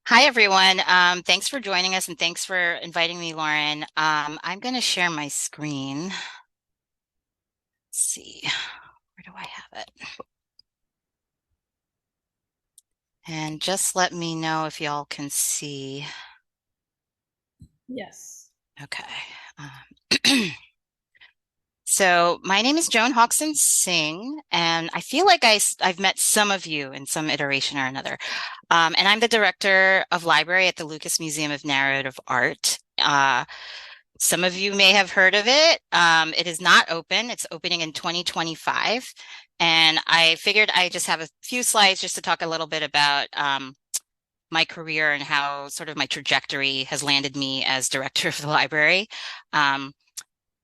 Hi, everyone. Thanks for joining us and thanks for inviting me, Lauren. I'm going to share my screen. Let's see, where do I have it? And just let me know if y'all can see. Yes. Okay. Um, so my name is Joan Jocson-Singh, and I feel like I've met some of you in some iteration or another. And I'm the director of library at the Lucas Museum of Narrative Art. Some of you may have heard of it. It is not open. It's opening in 2025. And I figured I just have a few slides just to talk a little bit about my career and how sort of my trajectory has landed me as director of the library, um,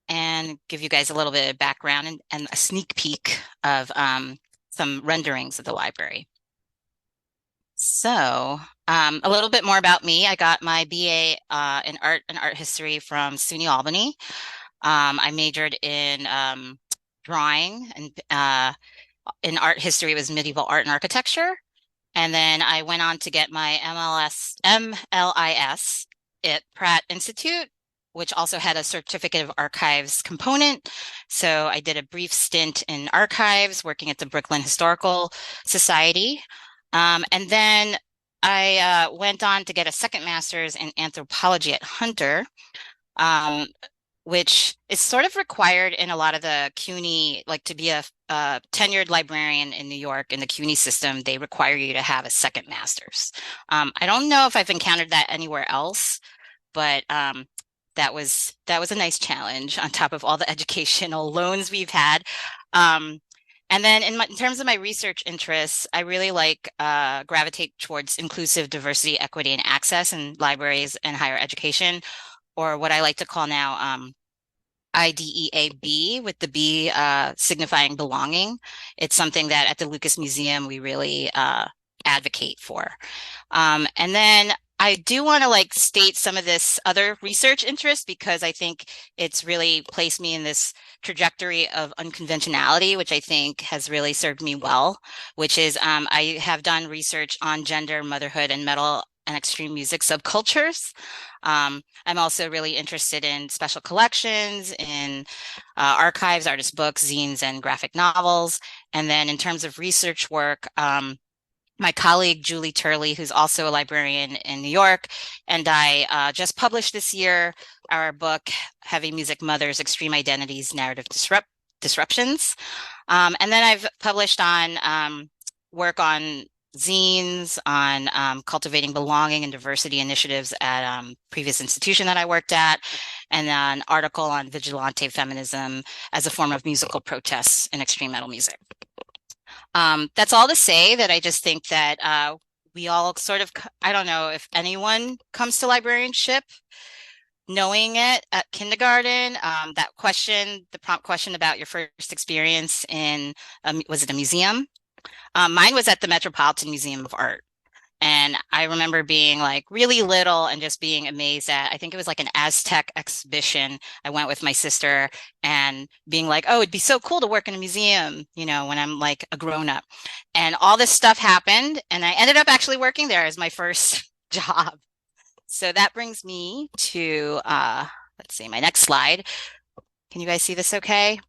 and give you guys a little bit of background and a sneak peek of some renderings of the library. So, a little bit more about me. I got my BA in art and art history from SUNY Albany. I majored in drawing and in art history was medieval art and architecture. And then I went on to get my MLIS at Pratt Institute, which also had a certificate of archives component. So I did a brief stint in archives working at the Brooklyn Historical Society. And then I went on to get a second master's in anthropology at Hunter. Um, which is sort of required in a lot of the CUNY, like to be a tenured librarian in New York in the CUNY system, they require you to have a second master's. I don't know if I've encountered that anywhere else, but that was a nice challenge on top of all the educational loans we've had. Um, and then in terms of my research interests, I really gravitate towards inclusive diversity, equity, and access in libraries and higher education, or what I like to call now IDEAB, with the B signifying belonging. It's something that at the Lucas Museum we really advocate for. And then I do want to state some of this other research interest because I think it's really placed me in this trajectory of unconventionality, which I think has really served me well, which is I have done research on gender, motherhood, and metal and extreme music subcultures. I'm also really interested in special collections, in archives, artist books, zines, and graphic novels. And then in terms of research work, my colleague Julie Turley, who's also a librarian in New York, and I just published this year our book, Heavy Music Mothers, Extreme Identities, Narrative Disruptions. And then I've published on work on zines, on cultivating belonging and diversity initiatives at previous institution that I worked at, and an article on vigilante feminism as a form of musical protests in extreme metal music. That's all to say that I just think that we all sort of, I don't know if anyone comes to librarianship knowing it at kindergarten. That question, the prompt question about your first experience in, was it a museum? Mine was at the Metropolitan Museum of Art. And I remember being like really little and just being amazed at, I think it was like an Aztec exhibition. I went with my sister and being like, oh, it'd be so cool to work in a museum, when I'm like a grown up. And all this stuff happened. And I ended up actually working there as my first job. So that brings me to, let's see, my next slide. Can you guys see this okay?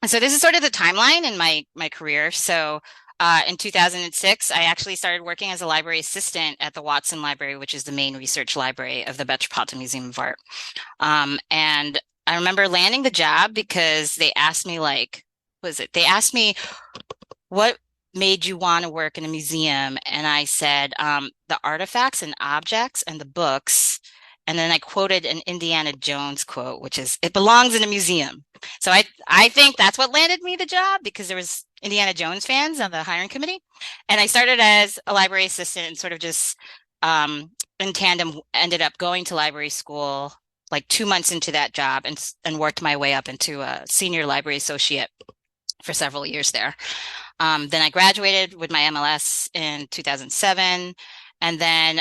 And so this is sort of the timeline in my career. So in 2006, I actually started working as a library assistant at the Watson Library, which is the main research library of the Metropolitan Museum of Art. And I remember landing the job because they asked me they asked me, what made you want to work in a museum? And I said, the artifacts and objects and the books. And then I quoted an Indiana Jones quote, which is, it belongs in a museum. So I think that's what landed me the job, because there was Indiana Jones fans on the hiring committee. And I started as a library assistant and sort of just in tandem ended up going to library school like 2 months into that job, and worked my way up into a senior library associate for several years there. Then I graduated with my MLS in 2007. And then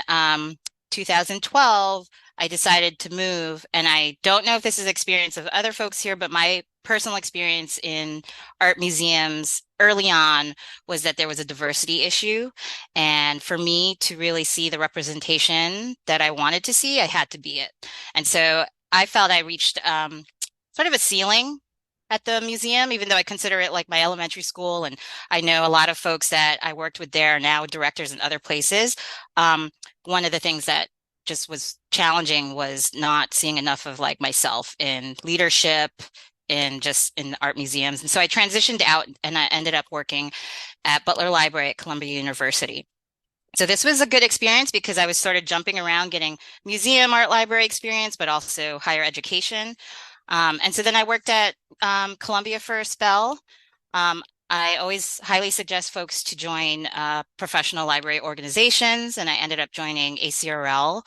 2012, I decided to move. And I don't know if this is experience of other folks here, but my personal experience in art museums early on was that there was a diversity issue. And for me to really see the representation that I wanted to see, I had to be it. And so I felt I reached sort of a ceiling at the museum, even though I consider it like my elementary school. And I know a lot of folks that I worked with there are now directors in other places. One of the things that just was challenging was not seeing enough of like myself in leadership in just in art museums. And so I transitioned out and I ended up working at Butler Library at Columbia University. So this was a good experience because I was sort of jumping around getting museum art library experience, but also higher education. And so then I worked at Columbia for a spell. I always highly suggest folks to join professional library organizations, and I ended up joining ACRL,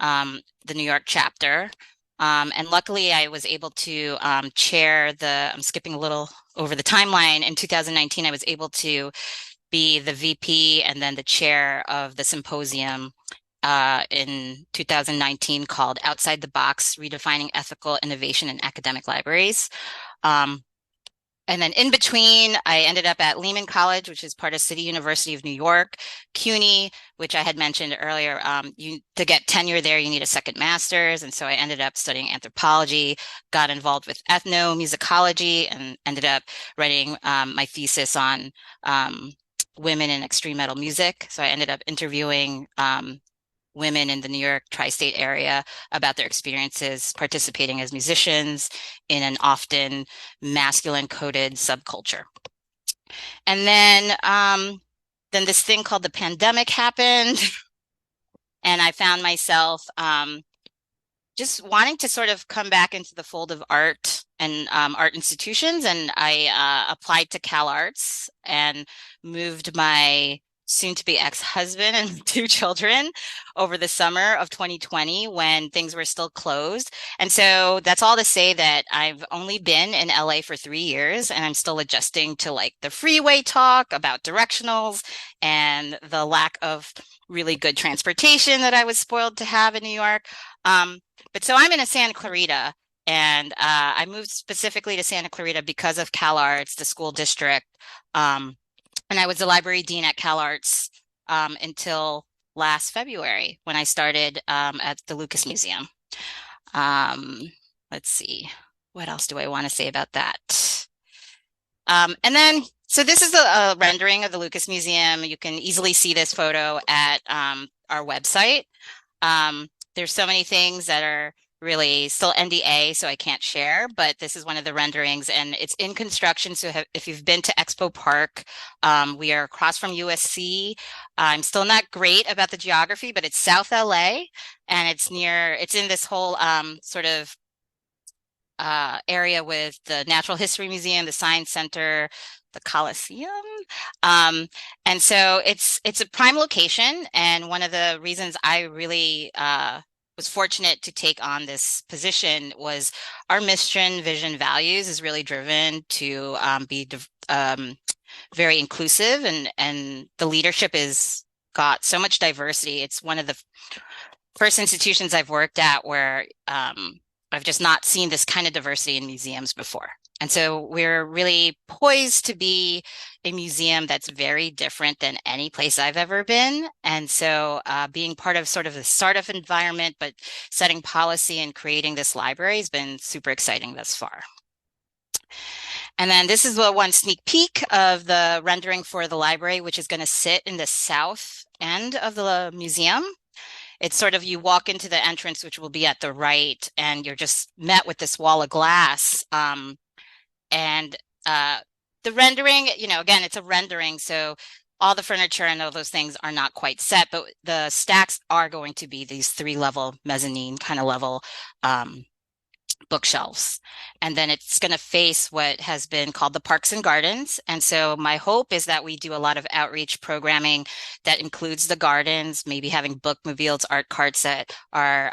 the New York chapter. And luckily, I was able to chair I'm skipping a little over the timeline. In 2019, I was able to be the VP and then the chair of the symposium in 2019 called Outside the Box, Redefining Ethical Innovation in Academic Libraries. And then in between, I ended up at Lehman College, which is part of City University of New York, CUNY, which I had mentioned earlier. To get tenure there, you need a second master's. And so I ended up studying anthropology, got involved with ethnomusicology, and ended up writing my thesis on women in extreme metal music. So I ended up interviewing women in the New York tri-state area about their experiences participating as musicians in an often masculine coded subculture. And then this thing called the pandemic happened. And I found myself just wanting to sort of come back into the fold of art and art institutions. And I applied to Cal Arts and moved my soon-to-be ex-husband and two children over the summer of 2020 when things were still closed. And so that's all to say that I've only been in LA for 3 years and I'm still adjusting to like the freeway talk about directionals and the lack of really good transportation that I was spoiled to have in New York. But so I'm in Santa Clarita, and I moved specifically to Santa Clarita because of Cal Arts, the school district. And I was the library dean at Cal Arts until last February when I started at the Lucas Museum. Let's see, what else do I want to say about that? And then, so this is a rendering of the Lucas Museum. You can easily see this photo at our website. There's so many things that are really still NDA, so I can't share, but this is one of the renderings and it's in construction. So if you've been to Expo Park, we are across from USC. I'm still not great about the geography, but it's South LA and it's in this whole sort of area with the Natural History Museum, the Science Center, the Coliseum. And so it's a prime location. And one of the reasons I really was fortunate to take on this position was our mission, vision, values is really driven to be very inclusive, and the leadership is got so much diversity. It's one of the first institutions I've worked at where I've just not seen this kind of diversity in museums before. And so we're really poised to be a museum that's very different than any place I've ever been. And so being part of sort of the startup environment, but setting policy and creating this library has been super exciting thus far. And then this is the one sneak peek of the rendering for the library, which is going to sit in the south end of the museum. It's sort of, you walk into the entrance, which will be at the right, and you're just met with this wall of glass. And the rendering, again, it's a rendering. So all the furniture and all those things are not quite set, but the stacks are going to be these 3-level mezzanine kind of level bookshelves. And then it's going to face what has been called the Parks and Gardens. And so my hope is that we do a lot of outreach programming that includes the gardens, maybe having bookmobiles, art carts that are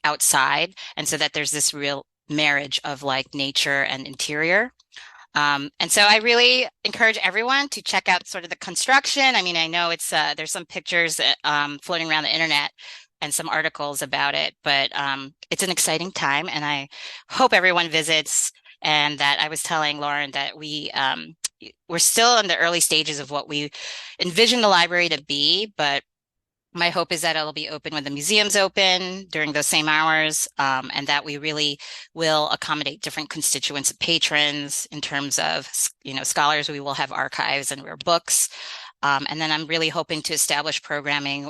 outside. And so that there's this real marriage of like nature and interior. And so I really encourage everyone to check out sort of the construction. I mean, I know it's there's some pictures floating around the internet and some articles about it, but it's an exciting time, and I hope everyone visits. and that I was telling Lauren that we're still in the early stages of what we envision the library to be, but my hope is that it'll be open when the museum's open during those same hours, and that we really will accommodate different constituents and patrons in terms of, scholars. We will have archives and rare books. And then I'm really hoping to establish programming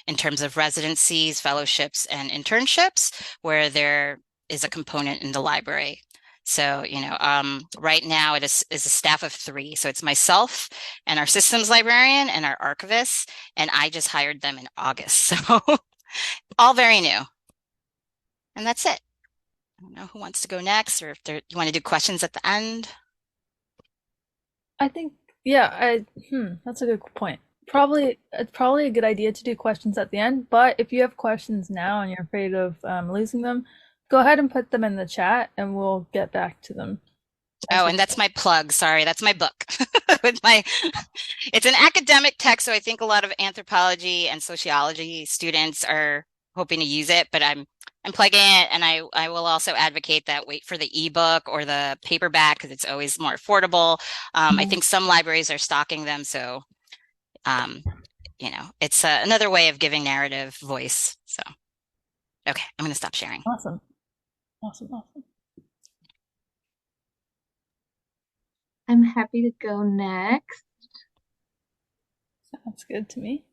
in terms of residencies, fellowships, and internships where there is a component in the library. So, right now it is a staff of 3. So it's myself and our systems librarian and our archivist, and I just hired them in August. So all very new. And that's it. I don't know who wants to go next, or if you want to do questions at the end. I think, yeah, that's a good point. It's probably a good idea to do questions at the end, but if you have questions now and you're afraid of losing them, go ahead and put them in the chat and we'll get back to them. Oh, and that's my plug. Sorry, that's my book. It's an academic text, so I think a lot of anthropology and sociology students are hoping to use it, but I'm plugging it, and I will also advocate that wait for the ebook or the paperback because it's always more affordable. I think some libraries are stocking them, so it's another way of giving narrative voice. So, okay, I'm going to stop sharing. Awesome. I'm happy to go next. Sounds good to me.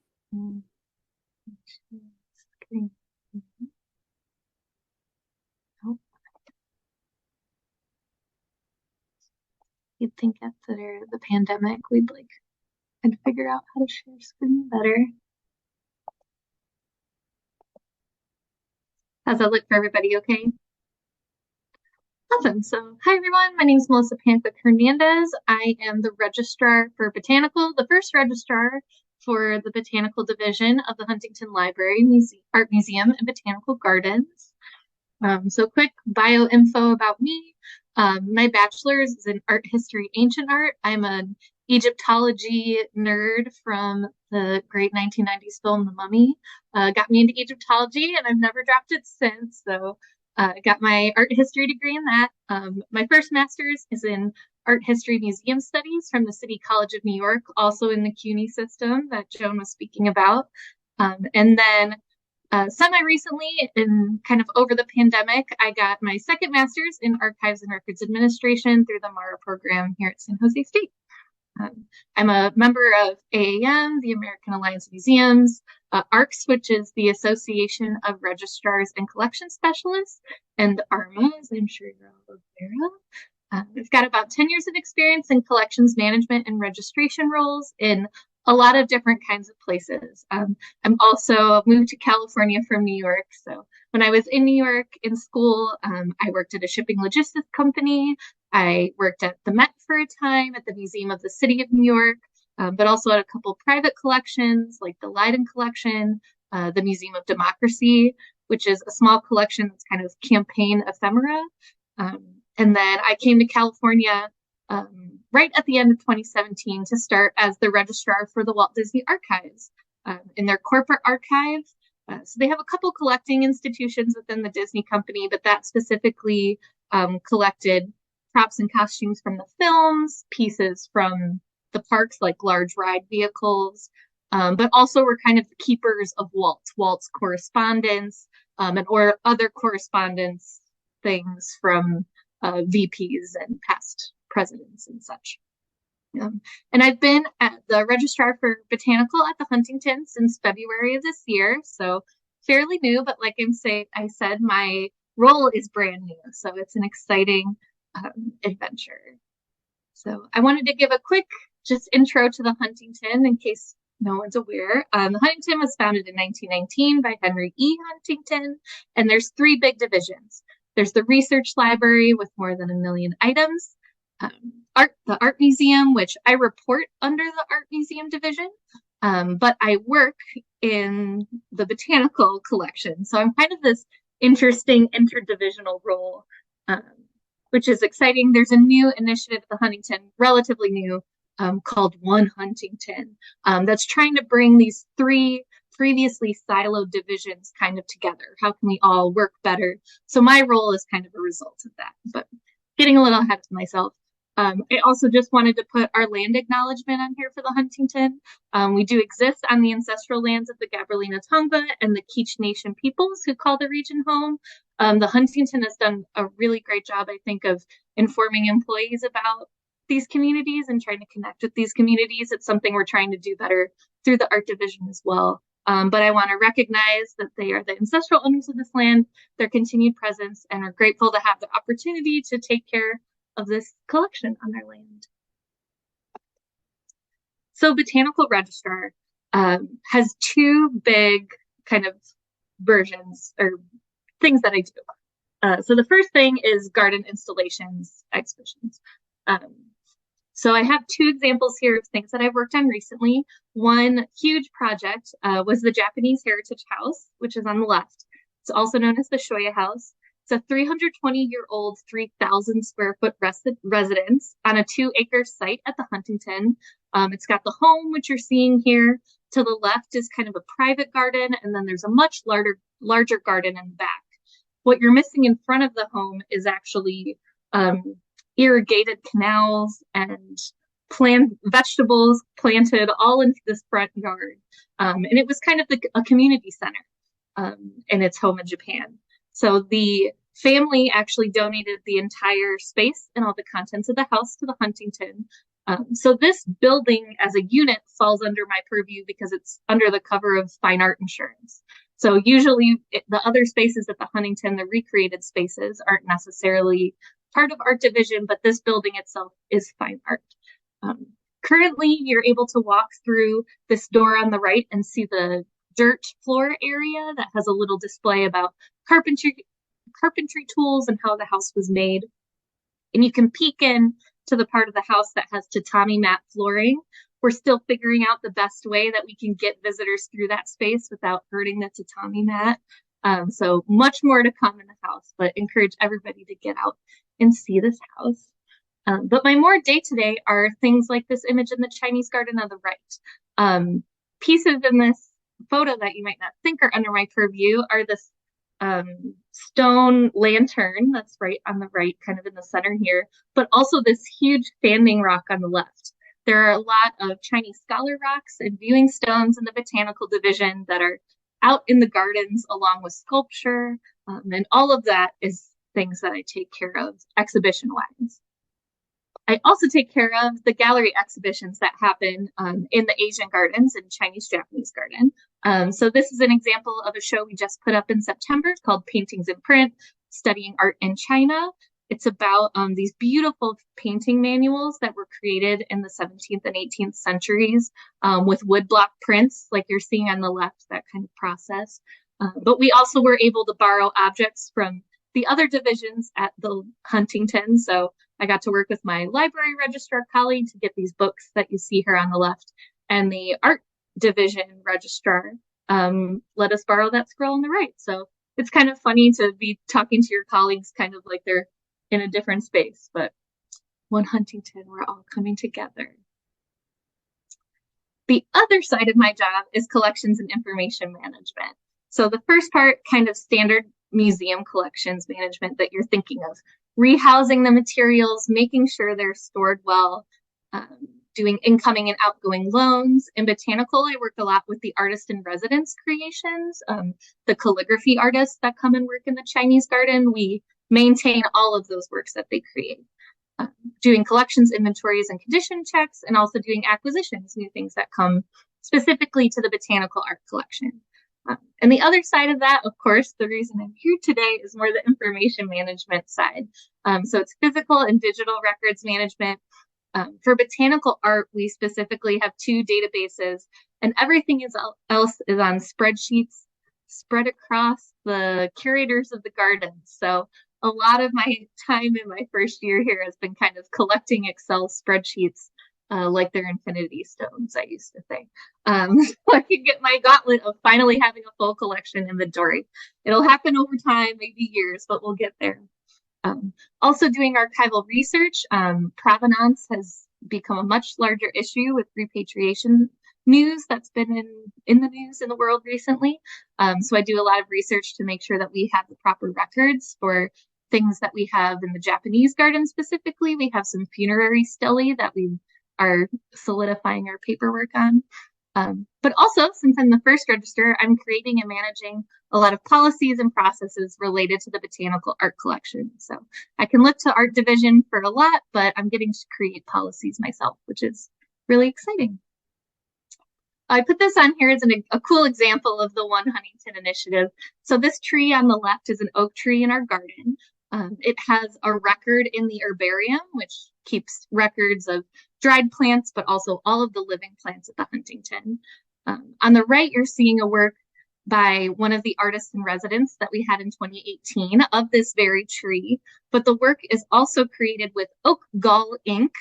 You'd think after the pandemic I'd figure out how to share screen better. How's that look for everybody? Okay. Awesome. So, hi everyone. My name is Melissa Hernandez. I am the registrar for Botanical, the first registrar for the Botanical Division of the Huntington Library, Art Museum, and Botanical Gardens. So quick bio info about me. My bachelor's is in art history, ancient art. I'm an Egyptology nerd from the great 1990s film, The Mummy. Got me into Egyptology and I've never dropped it since. So got my art history degree in that. My first master's is in art history museum studies from the City College of New York, also in the CUNY system that Joan was speaking about. And then semi-recently, in kind of over the pandemic, I got my second master's in archives and records administration through the MARA program here at San Jose State. I'm a member of AAM, the American Alliance of Museums, ARCS, which is the Association of Registrars and Collection Specialists, and ARMA, as I'm sure you're all aware of. I've got about 10 years of experience in collections management and registration roles in a lot of different kinds of places. I'm also moved to California from New York. So when I was in New York in school, I worked at a shipping logistics company. I worked at the Met for a time, at the Museum of the City of New York, but also at a couple private collections like the Leiden Collection, the Museum of Democracy, which is a small collection that's kind of campaign ephemera. And then I came to California right at the end of 2017 to start as the registrar for the Walt Disney Archives in their corporate archive. So they have a couple collecting institutions within the Disney company, but that specifically collected props and costumes from the films, pieces from the parks like large ride vehicles, but also were kind of the keepers of Walt's correspondence or other correspondence things from VPs and past presidents and such. And I've been at the registrar for Botanical at the Huntington since February of this year, so fairly new, but like I said, my role is brand new, so it's an exciting adventure. So I wanted to give a quick just intro to the Huntington in case no one's aware. The Huntington was founded in 1919 by Henry E. Huntington, and there's 3 big divisions. There's the research library with more than 1 million items, the art museum, which I report under the art museum division, but I work in the botanical collection. So I'm kind of this interesting interdivisional role, which is exciting. There's a new initiative at the Huntington, relatively new, called One Huntington, that's trying to bring these 3 previously siloed divisions kind of together. How can we all work better? So my role is kind of a result of that. But getting a little ahead of myself. I also just wanted to put our land acknowledgement on here for the Huntington. We do exist on the ancestral lands of the Gabrielina Tongva and the Kizh Nation peoples who call the region home. The Huntington has done a really great job, I think, of informing employees about these communities and trying to connect with these communities. It's something we're trying to do better through the art division as well. But I want to recognize that they are the ancestral owners of this land, their continued presence, and are grateful to have the opportunity to take care of this collection on their land. So Botanical Registrar has two big kind of versions or things that I do. So the first thing is garden installations, exhibitions. So I have two examples here of things that I've worked on recently. One huge project was the Japanese Heritage House, which is on the left. It's also known as the Shoya House. It's a 320-year-old, 3,000 square foot residence on a 2-acre site at the Huntington. It's got the home, which you're seeing here. To the left is kind of a private garden, and then there's a much larger garden in the back. What you're missing in front of the home is actually irrigated canals and vegetables planted all into this front yard. And it was kind of a community center in its home in Japan. So the family actually donated the entire space and all the contents of the house to the Huntington. So this building as a unit falls under my purview because it's under the cover of fine art insurance. So usually the other spaces at the Huntington, the recreated spaces, aren't necessarily part of art division, but this building itself is fine art. Currently, you're able to walk through this door on the right and see the dirt floor area that has a little display about carpentry tools and how the house was made. And you can peek in to the part of the house that has tatami mat flooring. We're still figuring out the best way that we can get visitors through that space without hurting the tatami mat. So much more to come in the house, but encourage everybody to get out and see this house. But my more day-to-day are things like this image in the Chinese garden on the right. Pieces in this photo that you might not think are under my purview are this stone lantern that's right on the right, kind of in the center here, but also this huge standing rock on the left. There are a lot of Chinese scholar rocks and viewing stones in the botanical division that are out in the gardens along with sculpture, and all of that is things that I take care of exhibition-wise. I also take care of the gallery exhibitions that happen in the Asian gardens and Chinese-Japanese garden. So this is an example of a show we just put up in September called Paintings in Print, Studying Art in China. It's about these beautiful painting manuals that were created in the 17th and 18th centuries with woodblock prints, like you're seeing on the left, that kind of process. But we also were able to borrow objects from the other divisions at the Huntington. So I got to work with my library registrar colleague to get these books that you see here on the left, and the art division registrar let us borrow that scroll on the right. So it's kind of funny to be talking to your colleagues kind of like they're in a different space, but one Huntington, we're all coming together. The other side of my job is collections and information management. So the first part, kind of standard museum collections management that you're thinking of, rehousing the materials, making sure they're stored well, doing incoming and outgoing loans. In botanical, I work a lot with the artist in residence creations, the calligraphy artists that come and work in the Chinese garden. We maintain all of those works that they create. Doing collections, inventories, and condition checks, and also doing acquisitions, new things that come specifically to the botanical art collection. And the other side of that, of course, the reason I'm here today is more the information management side. So it's physical and digital records management. For botanical art, we specifically have 2 databases, and everything else is on spreadsheets spread across the curators of the garden. So a lot of my time in my first year here has been kind of collecting Excel spreadsheets like they're infinity stones, I used to say. So I can get my gauntlet of finally having a full collection inventory. It'll happen over time, maybe years, but we'll get there. Also doing archival research. Provenance has become a much larger issue with repatriation news that's been in the news in the world recently. So I do a lot of research to make sure that we have the proper records for things that we have in the Japanese garden specifically. We have some funerary stelae that we are solidifying our paperwork on. But also, since I'm the first register, I'm creating and managing a lot of policies and processes related to the botanical art collection. So I can look to art division for a lot, but I'm getting to create policies myself, which is really exciting. I put this on here as a cool example of the One Huntington initiative. So this tree on the left is an oak tree in our garden. It has a record in the herbarium, which keeps records of dried plants, but also all of the living plants at the Huntington. On the right, you're seeing a work by one of the artists in residence that we had in 2018 of this very tree. But the work is also created with oak gall ink,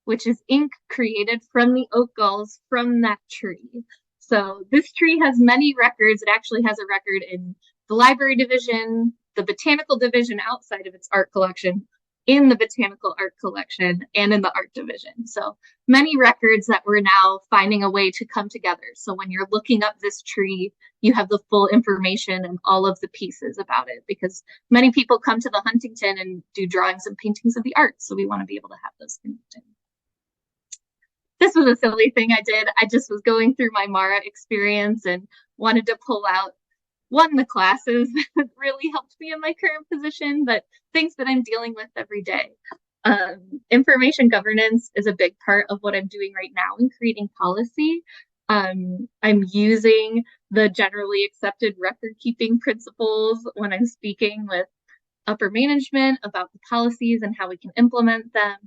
which is ink created from the oak galls from that tree. So this tree has many records. It actually has a record in the library division, the botanical division outside of its art collection, in the botanical art collection, and in the art division. So many records that we're now finding a way to come together. So when you're looking up this tree, you have the full information and all of the pieces about it, because many people come to the Huntington and do drawings and paintings of the art. So we want to be able to have those connected. This was a silly thing I did. I just was going through my Mara experience and wanted to pull out the classes that really helped me in my current position, but things that I'm dealing with every day. Information governance is a big part of what I'm doing right now in creating policy. I'm using the generally accepted record keeping principles when I'm speaking with upper management about the policies and how we can implement them.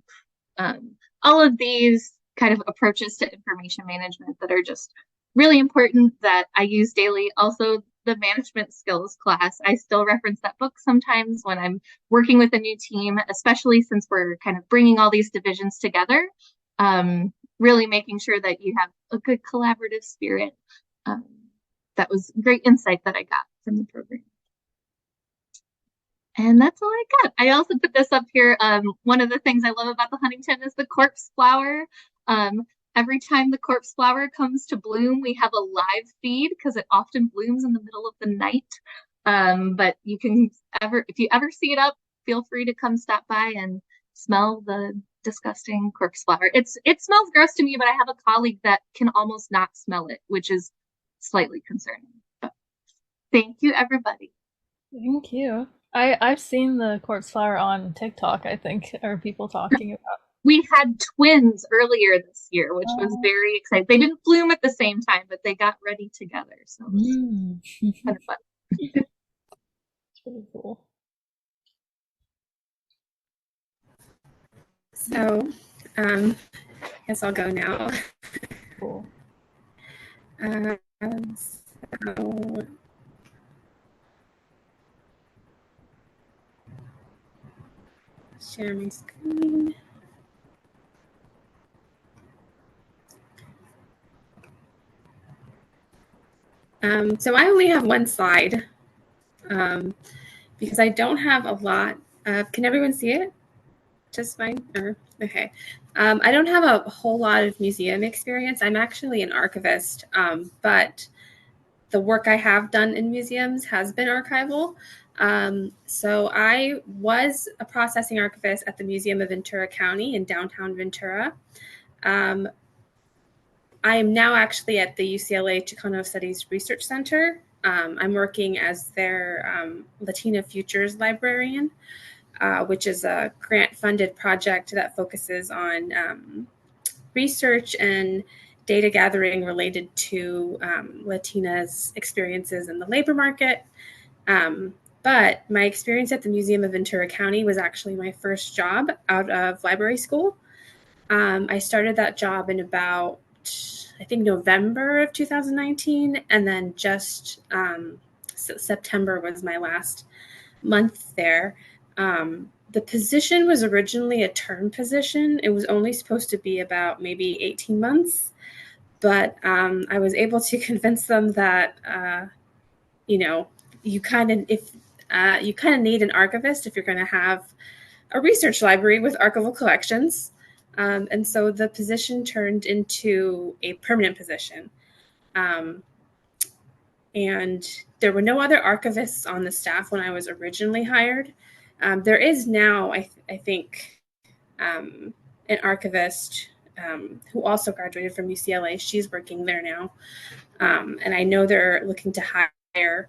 All of these kind of approaches to information management that are just really important that I use daily. Also, the management skills class, I still reference that book sometimes when I'm working with a new team, especially since we're kind of bringing all these divisions together, really making sure that you have a good collaborative spirit. That was great insight that I got from the program. And that's all I got. I also put this up here. One of the things I love about the Huntington is the corpse flower. Every time the corpse flower comes to bloom, we have a live feed because it often blooms in the middle of the night. But you can if you ever see it up, feel free to come stop by and smell the disgusting corpse flower. It smells gross to me, but I have a colleague that can almost not smell it, which is slightly concerning. But thank you, everybody. Thank you. I've seen the corpse flower on TikTok, I think, or people talking about. We had twins earlier this year, which was very exciting. They didn't bloom at the same time, but they got ready together. So it was kind of fun. It's really cool. So, I guess I'll go now. Cool. So, share my screen. So I only have one slide because I don't have a lot. Can everyone see it? Just fine? Or, okay. I don't have a whole lot of museum experience. I'm actually an archivist, but the work I have done in museums has been archival. So I was a processing archivist at the Museum of Ventura County in downtown Ventura. I am now actually at the UCLA Chicano Studies Research Center. I'm working as their Latina Futures librarian, which is a grant-funded project that focuses on research and data gathering related to Latinas' experiences in the labor market. But my experience at the Museum of Ventura County was actually my first job out of library school. I started that job in about, I think, November of 2019, and then just September was my last month there. The position was originally a term position. It was only supposed to be about maybe 18 months, but I was able to convince them that, you kind of need an archivist if you're going to have a research library with archival collections. And so the position turned into a permanent position. And there were no other archivists on the staff when I was originally hired. There is now, I think, an archivist who also graduated from UCLA. She's working there now. And I know they're looking to hire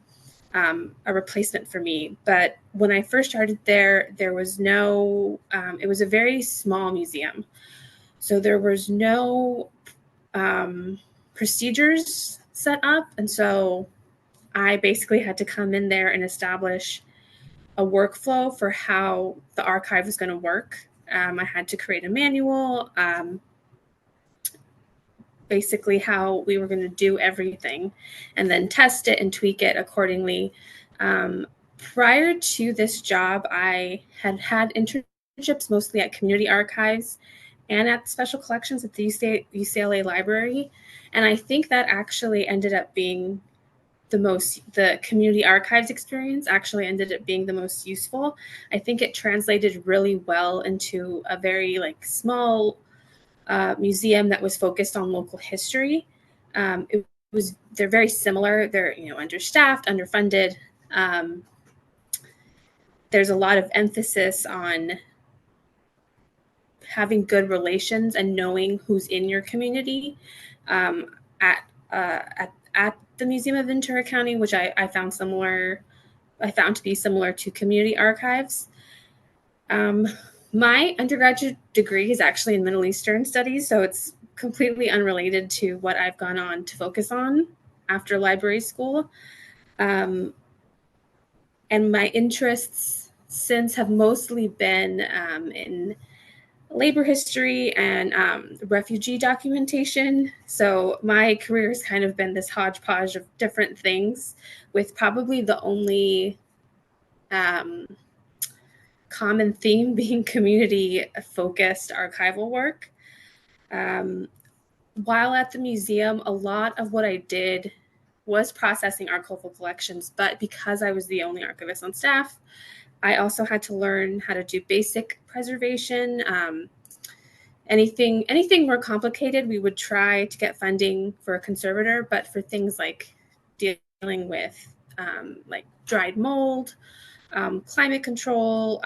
a replacement for me. But when I first started there was no, it was a very small museum. So there was no procedures set up. And so I basically had to come in there and establish a workflow for how the archive was going to work. I had to create a manual, basically how we were going to do everything, and then test it and tweak it accordingly. Prior to this job, I had internships mostly at community archives and at special collections at the UCLA Library. And I think that actually ended up being the community archives experience actually ended up being the most useful. I think it translated really well into a very small museum that was focused on local history. They're very similar. They're understaffed, underfunded. There's a lot of emphasis on having good relations and knowing who's in your community. At the Museum of Ventura County, which I found to be similar to community archives. My undergraduate degree is actually in Middle Eastern studies, so it's completely unrelated to what I've gone on to focus on after library school. And my interests since have mostly been in labor history and refugee documentation. So my career has kind of been this hodgepodge of different things, with probably the only common theme being community-focused archival work. While at the museum, a lot of what I did was processing archival collections, but because I was the only archivist on staff, I also had to learn how to do basic preservation. Anything more complicated, we would try to get funding for a conservator, but for things like dealing with dried mold, climate control,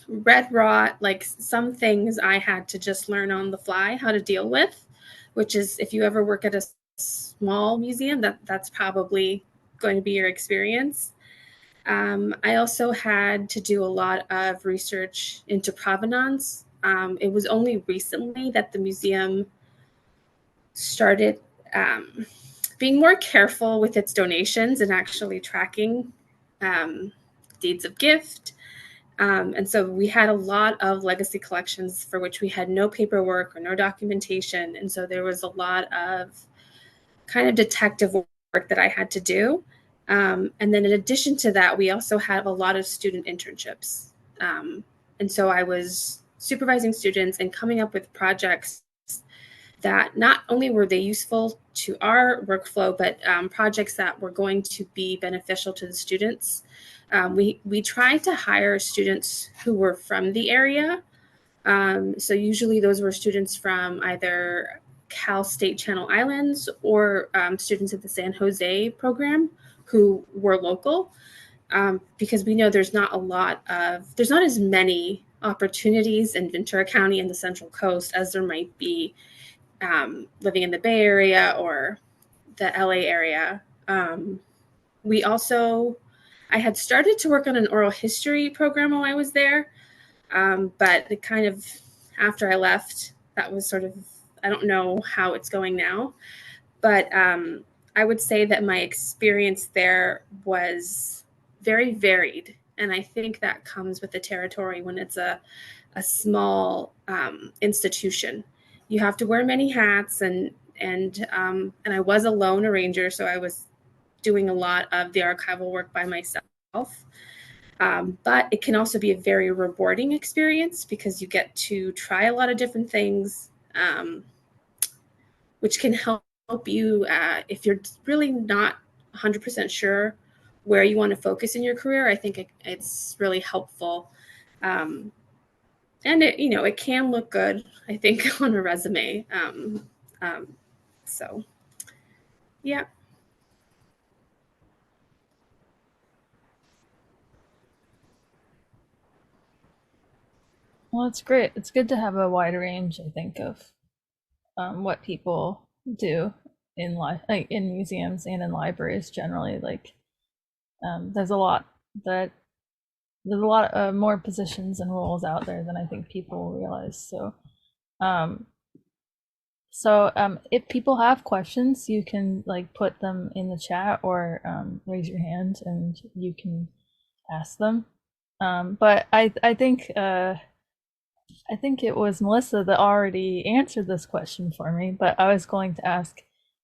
red rot, some things I had to just learn on the fly how to deal with, which is, if you ever work at a small museum, that's probably going to be your experience. I also had to do a lot of research into provenance. It was only recently that the museum started being more careful with its donations and actually tracking deeds of gift. And so we had a lot of legacy collections for which we had no paperwork or no documentation. And so there was a lot of kind of detective work that I had to do. And then in addition to that, we also have a lot of student internships. And so I was supervising students and coming up with projects that not only were they useful to our workflow, but projects that were going to be beneficial to the students. We tried to hire students who were from the area. So usually those were students from either Cal State Channel Islands or students at the San Jose program who were local, because we know there's not as many opportunities in Ventura County and the Central Coast as there might be living in the Bay Area or the LA area. I had started to work on an oral history program while I was there, but it kind of, after I left, that was sort of, I don't know how it's going now, but I would say that my experience there was very varied. And I think that comes with the territory when it's a small institution. You have to wear many hats, and I was a lone arranger, so I was doing a lot of the archival work by myself. But it can also be a very rewarding experience because you get to try a lot of different things, which can help you if you're really not 100% sure where you want to focus in your career. I think it's really helpful. And it can look good, I think, on a resume. So, yeah. Well, it's great. It's good to have a wide range, I think, of what people do in like in museums and in libraries generally. Like, there's a lot that there's a lot more positions and roles out there than I think people realize. Um, if people have questions, you can like put them in the chat or raise your hand and you can ask them. But I think it was Melissa that already answered this question for me, but I was going to ask,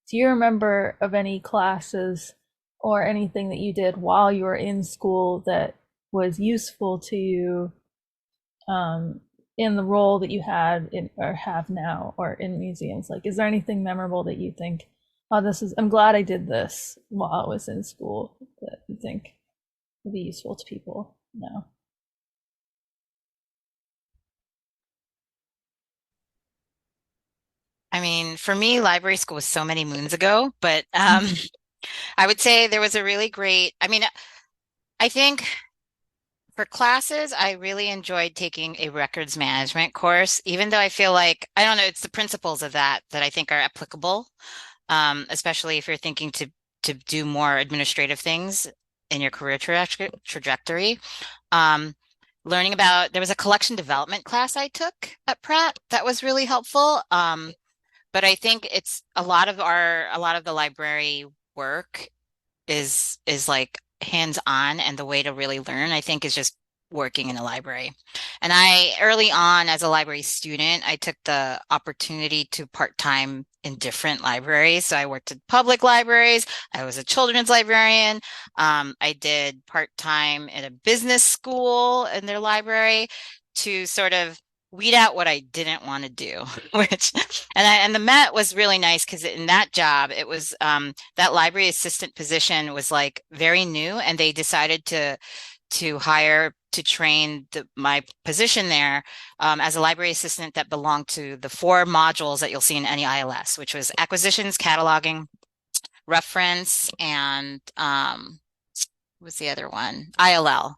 do you remember of any classes or anything that you did while you were in school that was useful to you in the role that you had in or have now or in museums? Like, is there anything memorable that you think, oh, I'm glad I did this while I was in school that you think would be useful to people now? I mean, for me, library school was so many moons ago, but I would say there was a really great, I mean, I think for classes, I really enjoyed taking a records management course, even though I feel like, I don't know, it's the principles of that I think are applicable, especially if you're thinking to do more administrative things in your career trajectory. Um, Learning about, there was a collection development class I took at Pratt that was really helpful. But I think it's a lot of the library work is like hands-on, and the way to really learn, I think, is just working in a library. And I early on as a library student, I took the opportunity to part-time in different libraries. So I worked at public libraries. I was a children's librarian. I did part-time at a business school in their library to sort of weed out what I didn't want to do, which and the Met was really nice because in that job it was that library assistant position was like very new, and they decided to hire to train my position there as a library assistant that belonged to the 4 modules that you'll see in any ILS, which was acquisitions, cataloging, reference, and what was the other one? ILL.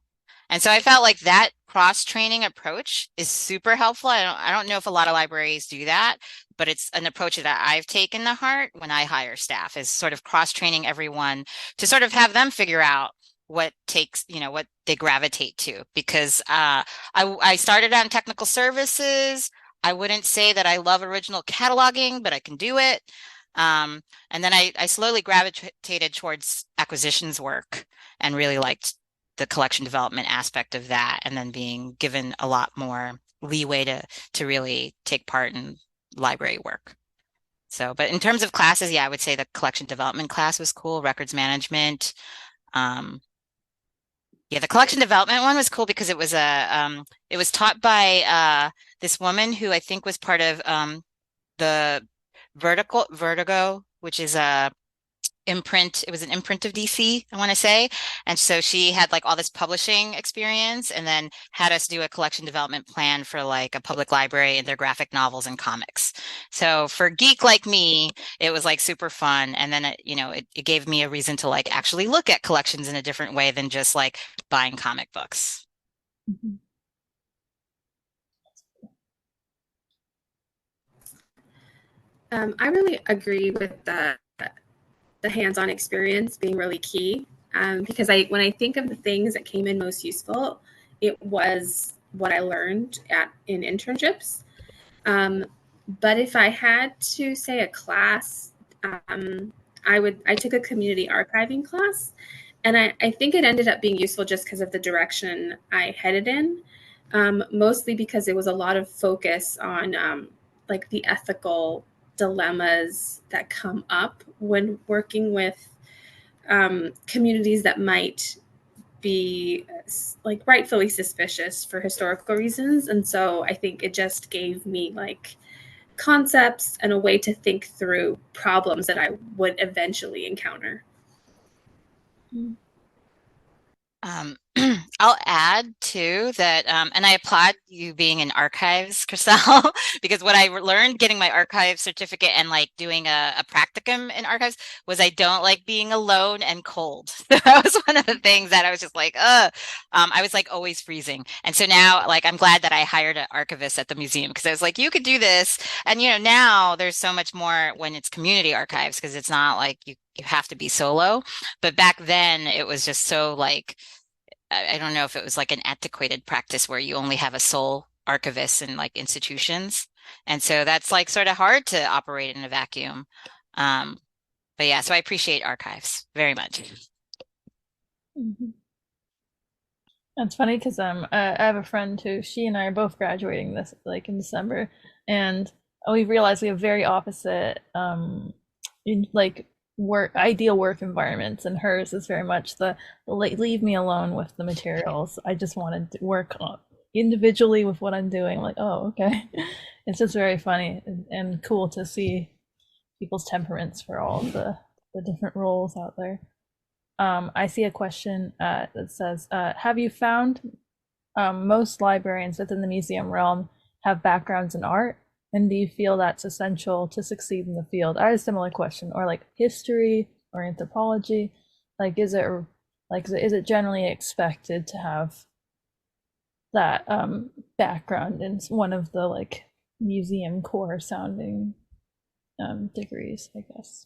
And so I felt like that cross-training approach is super helpful. I don't know if a lot of libraries do that, but it's an approach that I've taken to heart when I hire staff, is sort of cross-training everyone to sort of have them figure out what takes, what they gravitate to. Because I started on technical services. I wouldn't say that I love original cataloging, but I can do it. And then I slowly gravitated towards acquisitions work and really liked the collection development aspect of that, and then being given a lot more leeway to really take part in library work. So, but in terms of classes, yeah, I would say the collection development class was cool. Records management. Yeah, the collection development one was cool because it was taught by this woman who I think was part of the Vertigo, which is a imprint. It was an imprint of DC, I want to say. And so she had like all this publishing experience, and then had us do a collection development plan for like a public library and their graphic novels and comics. So for a geek like me, it was like super fun. And then it gave me a reason to like actually look at collections in a different way than just like buying comic books. Mm-hmm. I really agree with the hands-on experience being really key, because when I think of the things that came in most useful, it was what I learned in internships. But if I had to say a class, I took a community archiving class, and I think it ended up being useful just because of the direction I headed in, mostly because it was a lot of focus on like the ethical dilemmas that come up when working with communities that might be like rightfully suspicious for historical reasons. And so I think it just gave me like concepts and a way to think through problems that I would eventually encounter. I'll add too that, and I applaud you being in archives, Krystell, because what I learned getting my archive certificate and like doing a practicum in archives was I don't like being alone and cold. So that was one of the things that I was just like, I was like always freezing. And so now, like, I'm glad that I hired an archivist at the museum because I was like, you could do this. And now there's so much more when it's community archives because it's not like you have to be solo. But back then it was just so like I don't know if it was like an antiquated practice where you only have a sole archivist in like institutions. And so that's like sort of hard to operate in a vacuum. Um, but yeah, so I appreciate archives very much. Mhm. That's funny because I have a friend who she and I are both graduating this like in December, and we realized we have very opposite like work ideal work environments, and hers is very much the like leave me alone with the materials. I just want to work individually with what I'm doing. Like, oh, okay. It's just very funny and cool to see people's temperaments for all of the different roles out there. I see a question that says, have you found most librarians within the museum realm have backgrounds in art? And do you feel that's essential to succeed in the field? I had a similar question, or like history or anthropology. Like, is it generally expected to have that background in one of the like museum core sounding degrees, I guess?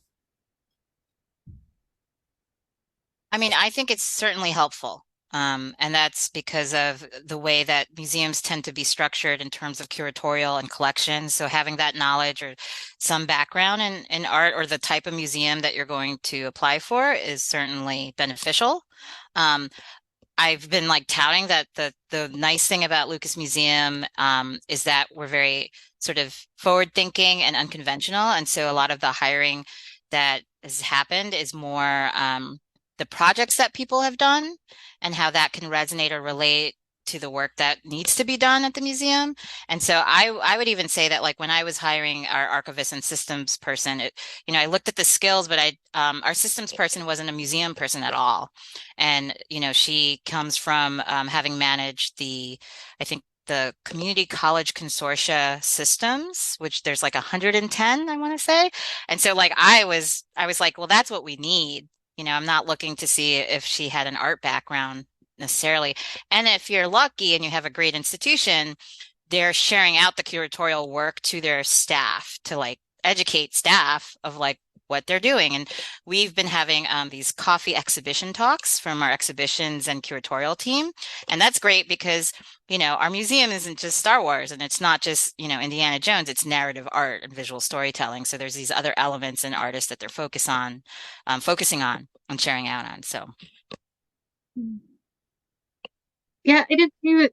I mean, I think it's certainly helpful. And that's because of the way that museums tend to be structured in terms of curatorial and collections. So having that knowledge or some background in art or the type of museum that you're going to apply for is certainly beneficial. Um, I've been like touting that the nice thing about Lucas Museum is that we're very sort of forward thinking and unconventional. And so a lot of the hiring that has happened is more the projects that people have done and how that can resonate or relate to the work that needs to be done at the museum. And so I would even say that like when I was hiring our archivist and systems person, I looked at the skills, but our systems person wasn't a museum person at all. And, she comes from having managed I think the community college consortia systems, which there's like 110, I want to say. And so like I was like, well, that's what we need. I'm not looking to see if she had an art background necessarily. And if you're lucky and you have a great institution, they're sharing out the curatorial work to their staff to like educate staff of like what they're doing. And we've been having these coffee exhibition talks from our exhibitions and curatorial team. And that's great because, our museum isn't just Star Wars and it's not just, Indiana Jones, it's narrative art and visual storytelling. So there's these other elements and artists that they're focusing on and sharing out on. So. Yeah, I did agree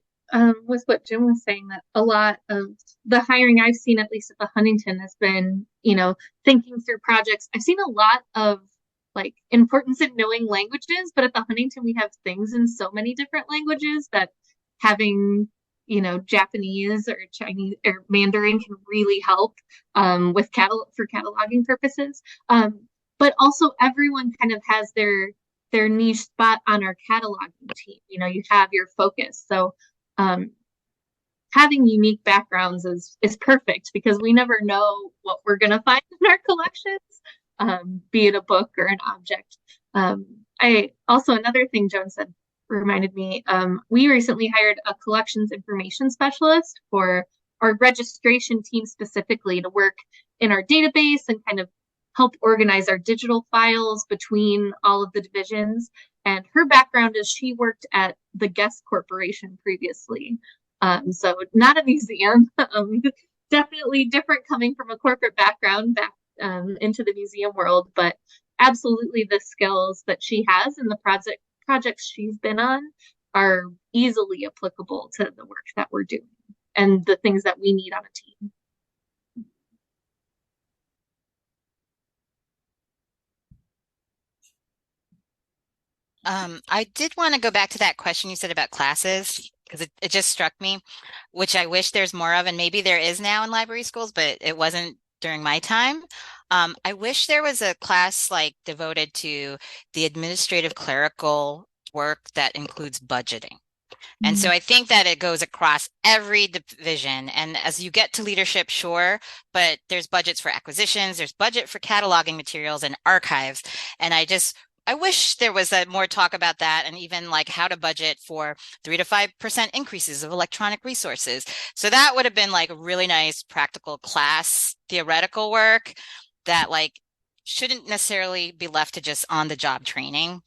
with what Jim was saying, that a lot of the hiring I've seen, at least at the Huntington, has been, thinking through projects. I've seen a lot of like importance in knowing languages, but at the Huntington, we have things in so many different languages that having, Japanese or Chinese or Mandarin can really help with for cataloging purposes. But also everyone kind of has their niche spot on our cataloging team. You have your focus. So having unique backgrounds is perfect because we never know what we're going to find in our collections, be it a book or an object. I also, another thing Joan said reminded me, we recently hired a collections information specialist for our registration team specifically to work in our database and kind of help organize our digital files between all of the divisions. And her background is she worked at the Guest Corporation previously. So not a museum, definitely different coming from a corporate background back into the museum world, but absolutely the skills that she has and the projects she's been on are easily applicable to the work that we're doing and the things that we need on a team. I did want to go back to that question you said about classes because it just struck me, which I wish there's more of, and maybe there is now in library schools, but it wasn't during my time. I wish there was a class like devoted to the administrative clerical work that includes budgeting. And so I think that it goes across every division. And as you get to leadership, sure, but there's budgets for acquisitions, there's budget for cataloging materials and archives. And I wish there was more talk about that, and even like how to budget for 3 to 5% increases of electronic resources. So that would have been like really nice practical class theoretical work that like shouldn't necessarily be left to just on the job training,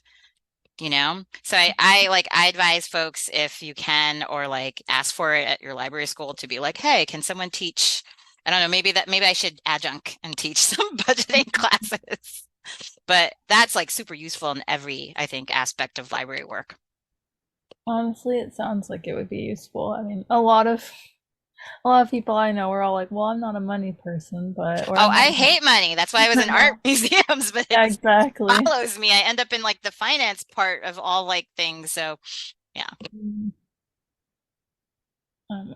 you know? So I advise folks, if you can, or like ask for it at your library school, to be like, hey, can someone teach? I don't know, maybe I should adjunct and teach some budgeting classes. But that's like super useful in every, I think, aspect of library work. Honestly, it sounds like it would be useful. I mean, a lot of people I know are all like, "Well, I'm not a money person, but or Oh, I'm I not." hate money. That's why I was in art museums, but Yeah, it exactly. follows me. I end up in like the finance part of all like things. So yeah.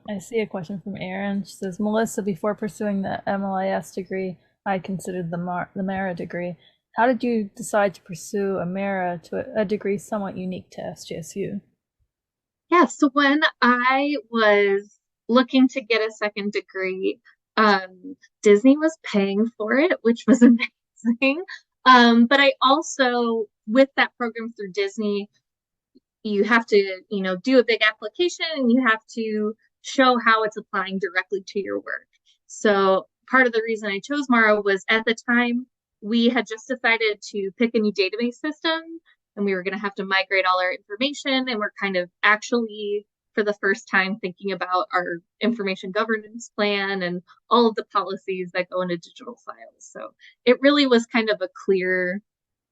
I see a question from Erin. She says, Melissa, before pursuing the MLIS degree, I considered the MERA degree. How did you decide to pursue a MERA, to a degree somewhat unique to SJSU? Yeah, so when I was looking to get a second degree, Disney was paying for it, which was amazing. But I also, with that program through Disney, you have to, do a big application, and you have to show how it's applying directly to your work. So part of the reason I chose Mara was, at the time, we had just decided to pick a new database system, and we were going to have to migrate all our information, and we're kind of actually, for the first time, thinking about our information governance plan and all of the policies that go into digital files. So it really was kind of a clear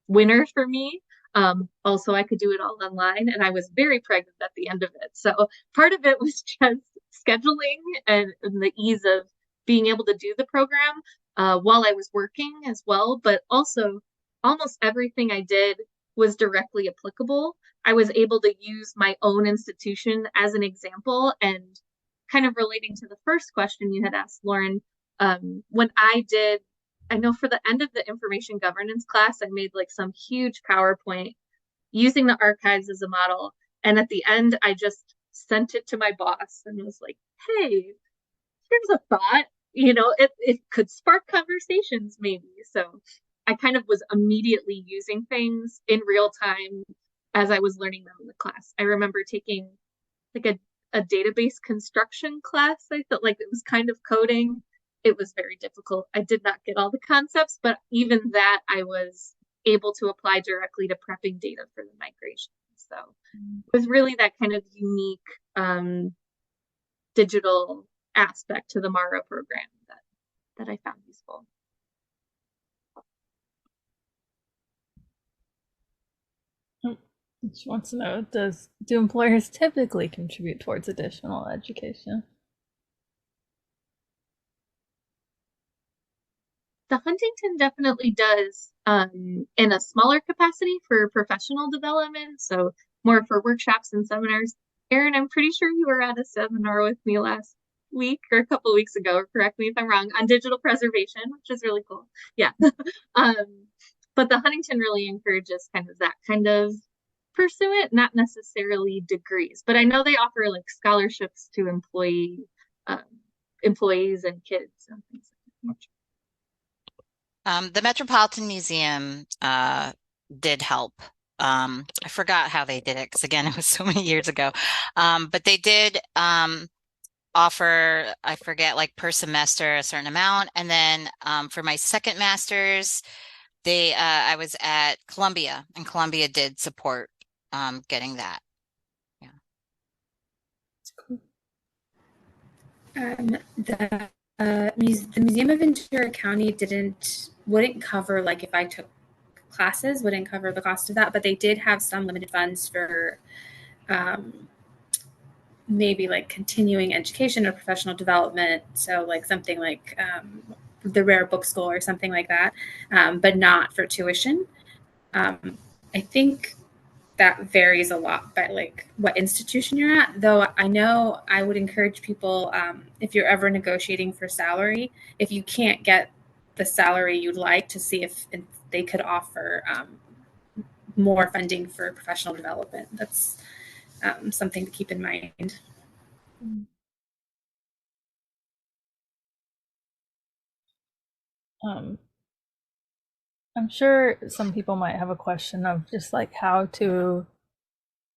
winner for me. Also, I could do it all online, and I was very pregnant at the end of it. So part of it was just scheduling and the ease of being able to do the program while I was working as well. But also, almost everything I did was directly applicable. I was able to use my own institution as an example, and kind of relating to the first question you had asked, Lauren, when I know for the end of the information governance class, I made like some huge PowerPoint using the archives as a model. And at the end, I just sent it to my boss and was like, hey, here's a thought. It could spark conversations maybe. So I kind of was immediately using things in real time as I was learning them in the class. I remember taking like a database construction class. I felt like it was kind of coding. It was very difficult. I did not get all the concepts, but even that I was able to apply directly to prepping data for the migration. So it was really that kind of unique digital aspect to the MARA program that I found useful. She wants to know, do employers typically contribute towards additional education? The Huntington definitely does in a smaller capacity for professional development, so more for workshops and seminars. Erin, I'm pretty sure you were at a seminar with me last week or a couple of weeks ago, correct me if I'm wrong, on digital preservation, which is really cool. Yeah. But the Huntington really encourages kind of that kind of pursuit, not necessarily degrees, but I know they offer like scholarships to employees and kids and things like that. The Metropolitan Museum did help. I forgot how they did it, because again, it was so many years ago. But they did offer, I forget, like per semester a certain amount. And then for my second master's, I was at Columbia, and Columbia did support getting that. Yeah. The Museum of Ventura County wouldn't cover, like if I took classes, wouldn't cover the cost of that, but they did have some limited funds for maybe like continuing education or professional development. So like something like the Rare Book School or something like that, but not for tuition. I think that varies a lot by like what institution you're at, though I know I would encourage people, if you're ever negotiating for salary, if you can't get the salary you'd like, to see if they could offer more funding for professional development. That's something to keep in mind. I'm sure some people might have a question of just like how to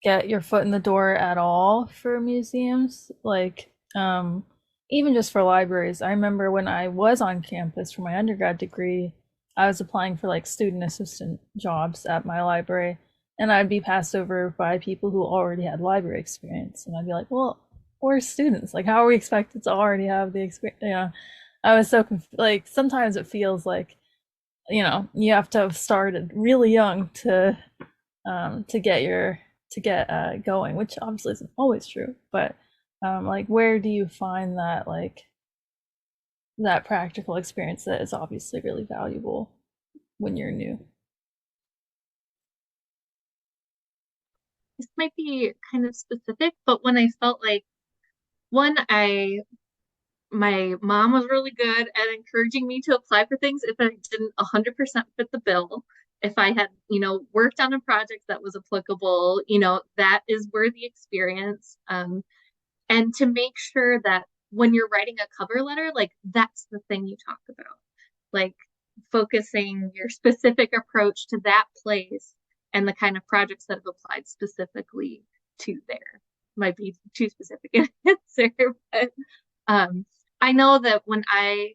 get your foot in the door at all for museums, like even just for libraries. I remember when I was on campus for my undergrad degree, I was applying for like student assistant jobs at my library, and I'd be passed over by people who already had library experience, and I'd be like, well, we're students, like how are we expected to already have the experience? I was so like sometimes it feels like you have to have started really young to get going, which obviously isn't always true, but like where do you find that like that practical experience that is obviously really valuable when you're new? This might be kind of specific, but when I felt like one, my mom was really good at encouraging me to apply for things if I didn't 100% fit the bill. If I had, worked on a project that was applicable, that is worthy experience. And to make sure that when you're writing a cover letter, like that's the thing you talk about, like focusing your specific approach to that place and the kind of projects that have applied specifically to there. Might be too specific an answer, but I know that when I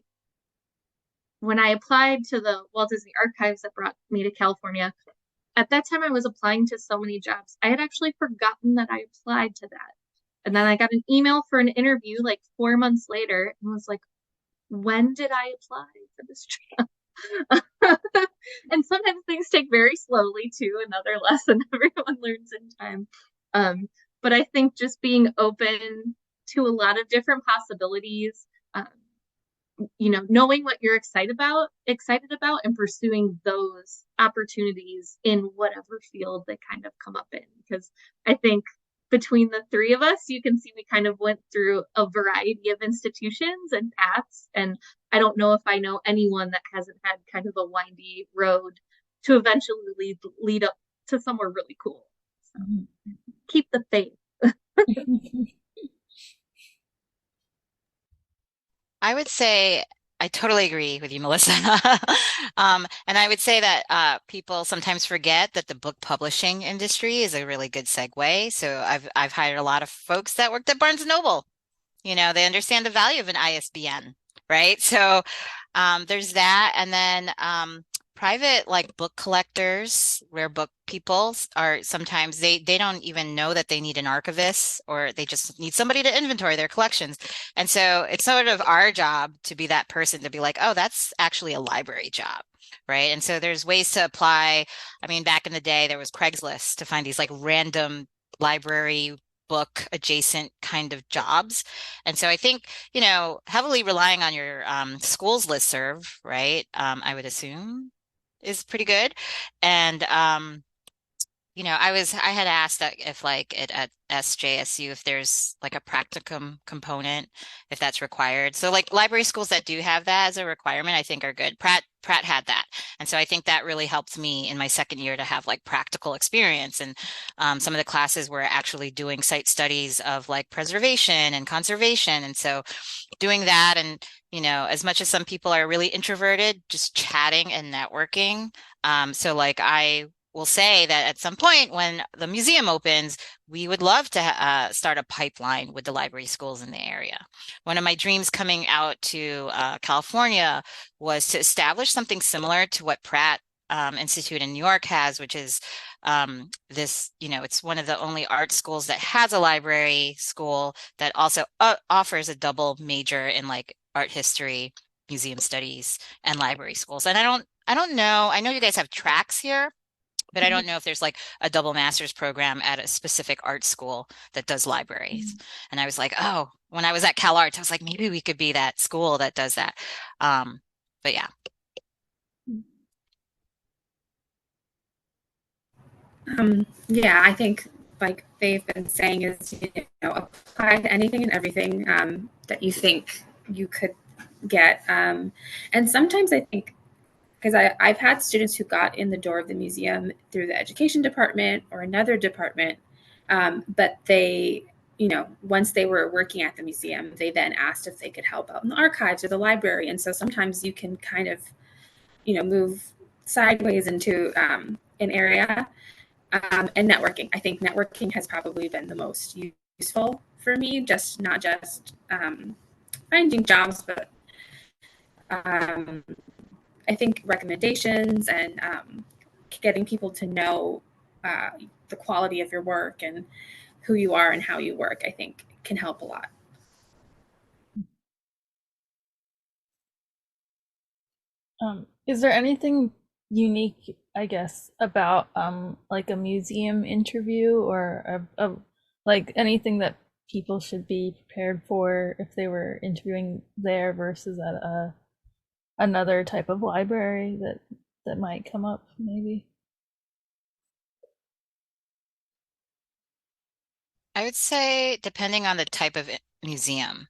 applied to the Walt Disney Archives that brought me to California, at that time I was applying to so many jobs. I had actually forgotten that I applied to that. And then I got an email for an interview like 4 months later and was like, when did I apply for this job? And sometimes things take very slowly too, another lesson everyone learns in time. But I think just being open to a lot of different possibilities, knowing what you're excited about and pursuing those opportunities in whatever field they kind of come up in. Because I think between the three of us, you can see we kind of went through a variety of institutions and paths. And I don't know if I know anyone that hasn't had kind of a windy road to eventually lead up to somewhere really cool. So keep the faith. I would say I totally agree with you, Melissa. And I would say that people sometimes forget that the book publishing industry is a really good segue. So I've hired a lot of folks that worked at Barnes and Noble. They understand the value of an ISBN, right? So there's that. And then private like book collectors, rare book people are sometimes they don't even know that they need an archivist, or they just need somebody to inventory their collections. And so it's sort of our job to be that person to be like, oh, that's actually a library job. Right. And so there's ways to apply. I mean, back in the day, there was Craigslist to find these like random library book adjacent kind of jobs. And so I think, heavily relying on your school's listserv, right? I would assume is pretty good. And I had asked that if like at SJSU, if there's like a practicum component, if that's required. So like library schools that do have that as a requirement, I think are good. Pratt had that. And so I think that really helped me in my second year to have like practical experience. And some of the classes were actually doing site studies of like preservation and conservation. And so doing that, and as much as some people are really introverted, just chatting and networking. So like I will say that at some point when the museum opens, we would love to start a pipeline with the library schools in the area. One of my dreams coming out to California was to establish something similar to what Pratt Institute in New York has, which is this, it's one of the only art schools that has a library school that also offers a double major in like art history, museum studies, and library schools. And I don't know. I know you guys have tracks here, but I don't know if there's like a double master's program at a specific art school that does libraries. And I was like, oh, when I was at Cal Arts, I was like, maybe we could be that school that does that. But yeah. Yeah, I think like they've been saying is, apply to anything and everything that you think you could get. And sometimes I think, because I've had students who got in the door of the museum through the education department or another department, But they, once they were working at the museum, they then asked if they could help out in the archives or the library. And so sometimes you can kind of, move sideways into an area. And networking. I think networking has probably been the most useful for me, not just finding jobs, but I think recommendations and getting people to know the quality of your work and who you are and how you work, I think can help a lot. Is there anything unique, I guess, about like a museum interview or like anything that people should be prepared for if they were interviewing there versus at another type of library that might come up maybe? I would say depending on the type of museum.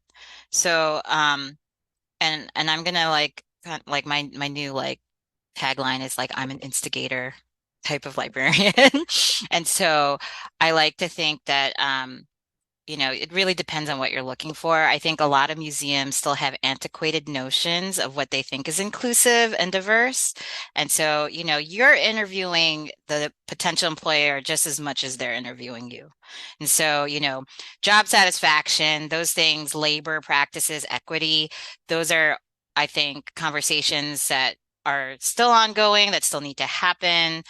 So, and I'm gonna like my new like tagline is like I'm an instigator type of librarian. And so I like to think that it really depends on what you're looking for. I think a lot of museums still have antiquated notions of what they think is inclusive and diverse. And so, you're interviewing the potential employer just as much as they're interviewing you. And so, job satisfaction, those things, labor practices, equity, those are, I think, conversations that are still ongoing, that still need to happen.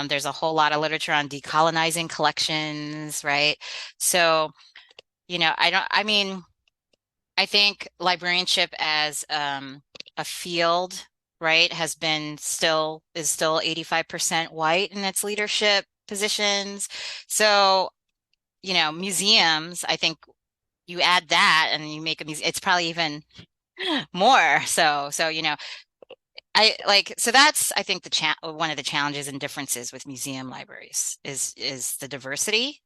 There's a whole lot of literature on decolonizing collections, right? So, I think librarianship as a field, right, is still 85% white in its leadership positions. So, museums, I think you add that and you make a museum, it's probably even more. So, so that's, I think one of the challenges and differences with museum libraries is the diversity.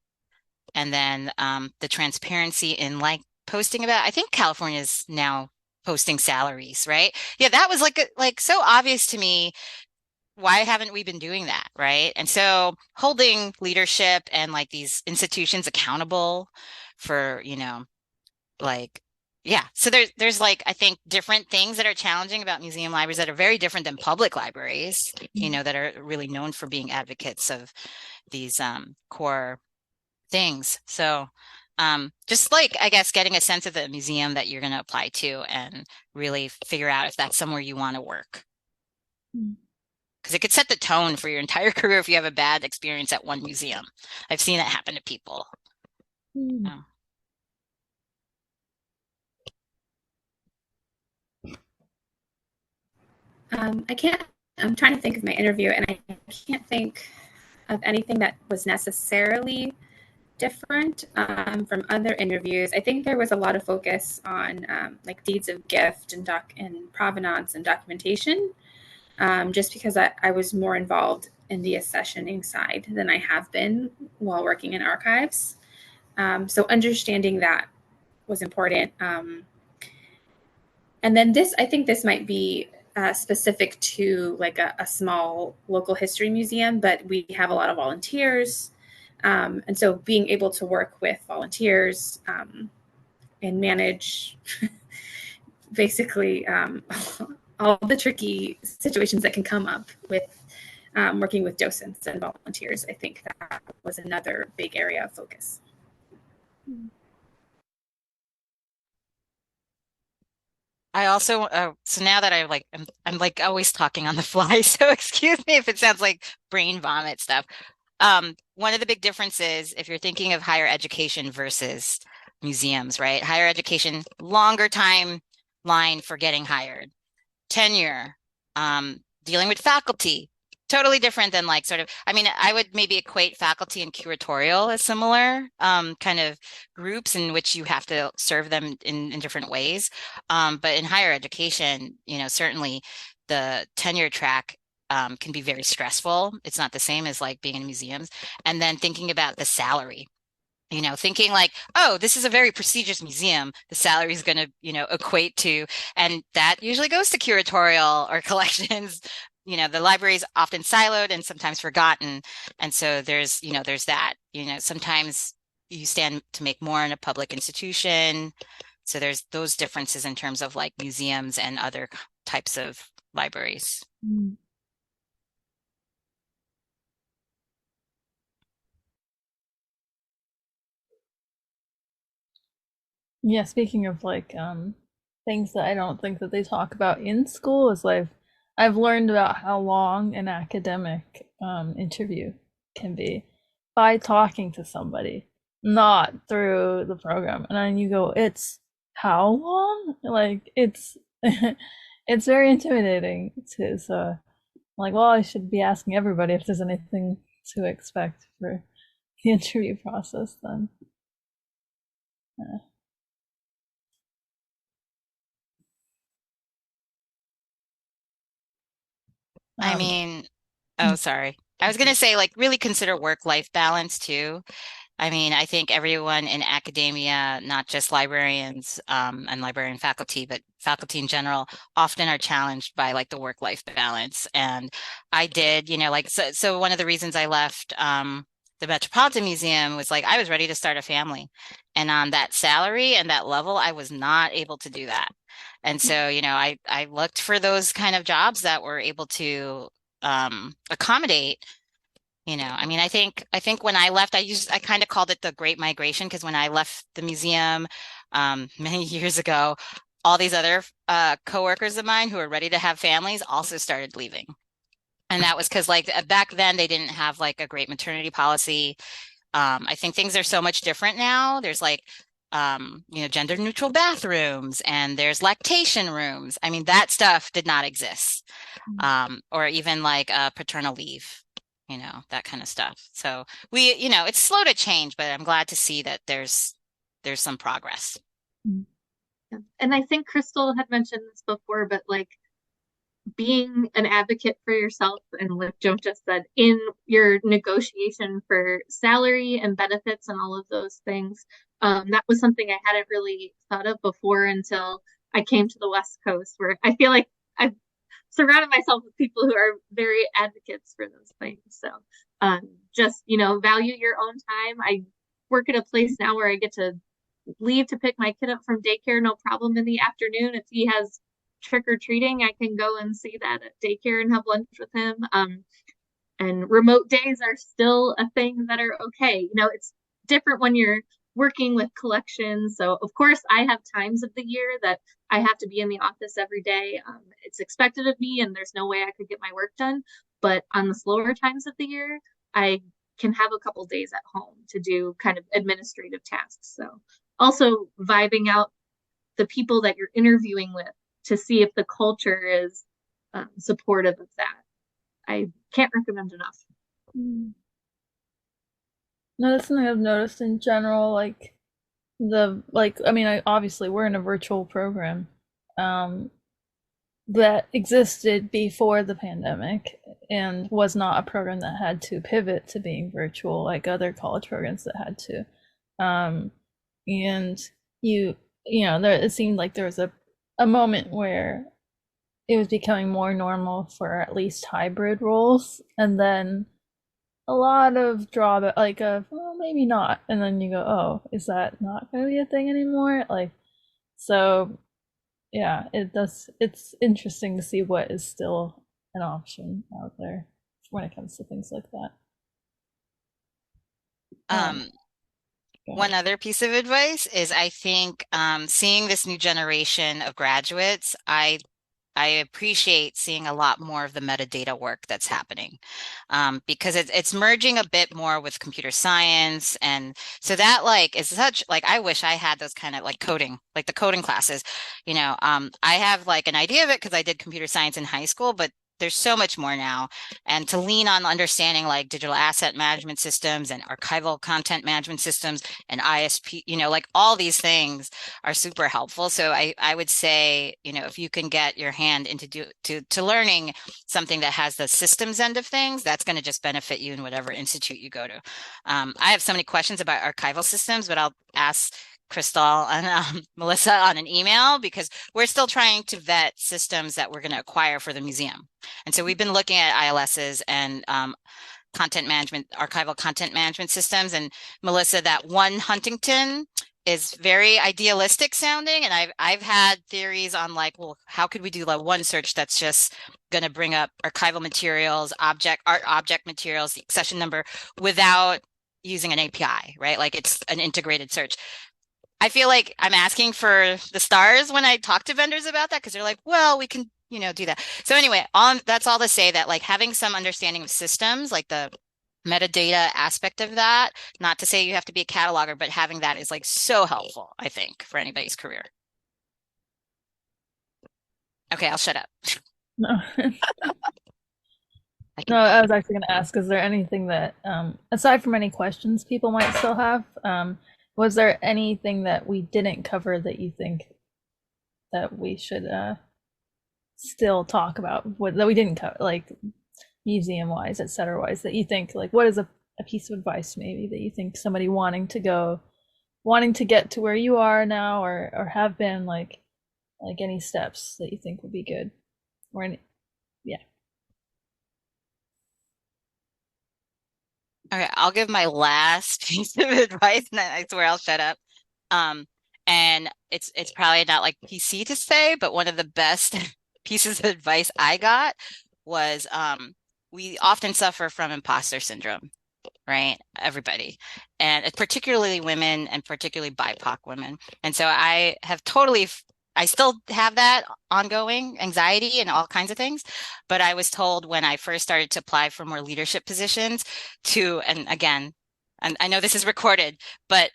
And then the transparency in like posting about, I think California is now posting salaries, right? Yeah, that was like so obvious to me. Why haven't we been doing that, right? And so holding leadership and like these institutions accountable for, like, yeah. So there's like, I think different things that are challenging about museum libraries that are very different than public libraries, that are really known for being advocates of these core things. So just like, I guess, getting a sense of the museum that you're going to apply to and really figure out if that's somewhere you want to work. Because it could set the tone for your entire career if you have a bad experience at one museum. I've seen it happen to people. I'm trying to think of my interview and I can't think of anything that was necessarily different from other interviews. I think there was a lot of focus on like deeds of gift and provenance and documentation, just because I was more involved in the accessioning side than I have been while working in archives. So understanding that was important. And then I think this might be specific to like a small local history museum, but we have a lot of volunteers. And so being able to work with volunteers and manage basically all the tricky situations that can come up with working with docents and volunteers, I think that was another big area of focus. I also so now that I'm like always talking on the fly, so excuse me if it sounds like brain vomit stuff. One of the big differences if you're thinking of higher education versus museums, right? Higher education, longer timeline for getting hired, tenure, dealing with faculty, totally different than like sort of, I mean, I would maybe equate faculty and curatorial as similar kind of groups in which you have to serve them in different ways. But in higher education, certainly the tenure track can be very stressful. It's not the same as like being in museums. And then thinking about the salary, thinking like, oh, this is a very prestigious museum. The salary is going to, equate to, and that usually goes to curatorial or collections. The library is often siloed and sometimes forgotten. And so there's that sometimes you stand to make more in a public institution. So there's those differences in terms of like museums and other types of libraries. Mm. Yeah, speaking of like things that I don't think that they talk about in school is like I've learned about how long an academic interview can be by talking to somebody, not through the program. And then you go, it's how long? Like it's it's very intimidating too. So I'm like, well, I should be asking everybody if there's anything to expect for the interview process then. Yeah. I Um, mean, oh, sorry. I was going to say, like, really consider work-life balance too. I mean, I think everyone in academia, not just librarians and librarian faculty, but faculty in general, often are challenged by like the work-life balance. And I did, like, so one of the reasons I left the Metropolitan Museum was like I was ready to start a family. And on that salary and that level, I was not able to do that. And so, I looked for those kind of jobs that were able to accommodate. I mean, I think when I left, I kind of called it the Great Migration because when I left the museum many years ago, all these other coworkers of mine who were ready to have families also started leaving. And that was because like back then they didn't have like a great maternity policy. I think things are so much different now. There's like gender neutral bathrooms and there's lactation rooms. I mean, that stuff did not exist. Or even like paternal leave, that kind of stuff. So it's slow to change, but I'm glad to see that there's some progress. And I think Krystell had mentioned this before, but like being an advocate for yourself and like Joan just said, in your negotiation for salary and benefits and all of those things, that was something I hadn't really thought of before until I came to the West Coast, where I feel like I've surrounded myself with people who are very advocates for those things. So just, value your own time. I work at a place now where I get to leave to pick my kid up from daycare, no problem in the afternoon. If he has trick or treating, I can go and see that at daycare and have lunch with him. And remote days are still a thing that are okay. It's different when you're working with collections. So, of course, I have times of the year that I have to be in the office every day. It's expected of me, and there's no way I could get my work done. But on the slower times of the year, I can have a couple days at home to do kind of administrative tasks. So, also vibing out the people that you're interviewing with to see if the culture is supportive of that. I can't recommend enough. No, that's something I've noticed in general. Like I mean, obviously we're in a virtual program that existed before the pandemic and was not a program that had to pivot to being virtual like other college programs that had to. And it seemed like there was a moment where it was becoming more normal for at least hybrid roles, and then a lot of drawback, like well, maybe not, and then you go, oh, is that not going to be a thing anymore? Like, so yeah, it's interesting to see what is still an option out there when it comes to things like that. One other piece of advice is I think seeing this new generation of graduates, I appreciate seeing a lot more of the metadata work that's happening because it's merging a bit more with computer science. And so that like is such like I wish I had those kind of like coding, like the coding classes. I have like an idea of it because I did computer science in high school, but there's so much more now. And to lean on understanding like digital asset management systems and archival content management systems and ISP, like all these things are super helpful. So I would say, if you can get your hand into to learning something that has the systems end of things, that's going to just benefit you in whatever institute you go to. I have so many questions about archival systems, but I'll ask Krystell and Melissa on an email because we're still trying to vet systems that we're going to acquire for the museum. And so we've been looking at ILSs and archival content management systems. And Melissa, that one Huntington is very idealistic sounding. And I've had theories on like, well, how could we do like one search that's just going to bring up archival materials, art object materials, the accession number without using an API, right? Like it's an integrated search. I feel like I'm asking for the stars when I talk to vendors about that, because they're like, well, we can, do that. So anyway, that's all to say that like having some understanding of systems, like the metadata aspect of that, not to say you have to be a cataloger, but having that is like so helpful, I think, for anybody's career. Okay, I'll shut up. No. No, I was actually going to ask, is there anything that, aside from any questions people might still have, was there anything that we didn't cover that you think that we should still talk about, that we didn't cover, like museum wise, etc. wise, that you think, like, what is a piece of advice maybe that you think somebody wanting to get to where you are now, or have been, like any steps that you think would be good, or any, yeah. Okay, I'll give my last piece of advice, and then I swear I'll shut up. And it's probably not like PC to say, but one of the best pieces of advice I got was we often suffer from imposter syndrome, right? Everybody, and particularly women, and particularly BIPOC women. And so I still have that ongoing anxiety and all kinds of things. But I was told when I first started to apply for more leadership positions and again, and I know this is recorded, but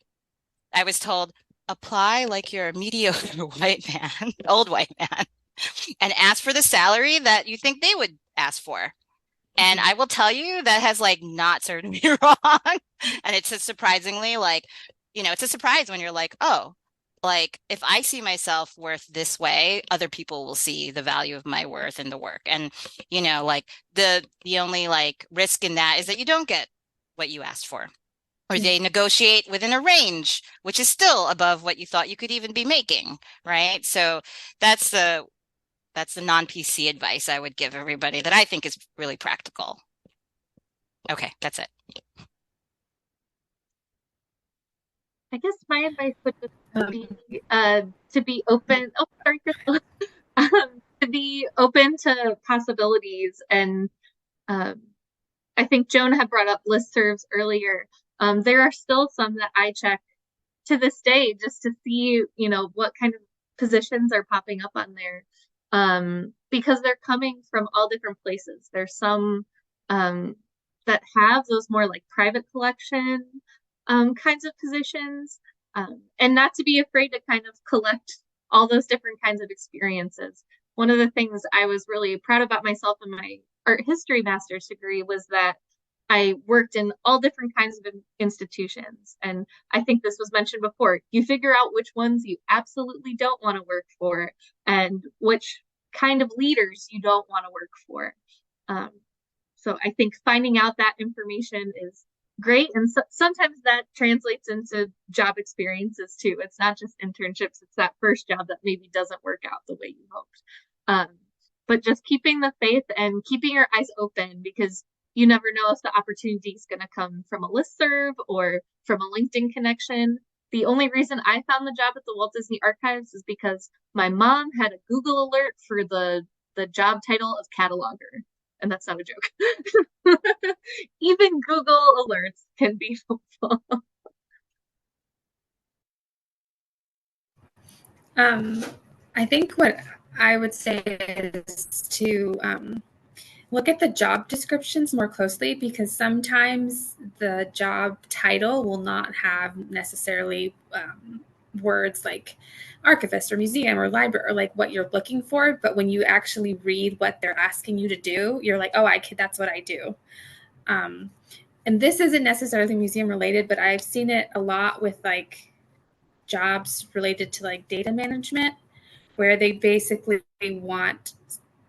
I was told, apply like you're a mediocre old white man, and ask for the salary that you think they would ask for. And I will tell you that has like not served me wrong. And it's a surprisingly it's a surprise when you're like, oh, like if I see myself worth this way, other people will see the value of my worth in the work. And, like the only like risk in that is that you don't get what you asked for, or they negotiate within a range, which is still above what you thought you could even be making. Right. So that's the non-PC advice I would give everybody that I think is really practical. Okay, that's it. I guess my advice would just be to be open. Oh, sorry, Krystell. To be open to possibilities. And I think Joan had brought up listservs earlier. There are still some that I check to this day just to see, what kind of positions are popping up on there. Because they're coming from all different places. There's some that have those more like private collection kinds of positions, and not to be afraid to kind of collect all those different kinds of experiences. One of the things I was really proud about myself in my art history master's degree was that I worked in all different kinds of institutions. And I think this was mentioned before. You figure out which ones you absolutely don't want to work for and which kind of leaders you don't want to work for. So I think finding out that information is great. And sometimes that translates into job experiences too. It's not just internships. It's that first job that maybe doesn't work out the way you hoped. But just keeping the faith and keeping your eyes open, because you never know if the opportunity is going to come from a listserv or from a LinkedIn connection. The only reason I found the job at the Walt Disney Archives is because my mom had a Google alert for the job title of cataloger. And that's not a joke. Even Google alerts can be helpful. I think what I would say is to look at the job descriptions more closely, because sometimes the job title will not have necessarily words like archivist or museum or library or like what you're looking for. But when you actually read what they're asking you to do, you're like, oh, that's what I do. And this isn't necessarily museum related, but I've seen it a lot with like jobs related to like data management, where they basically want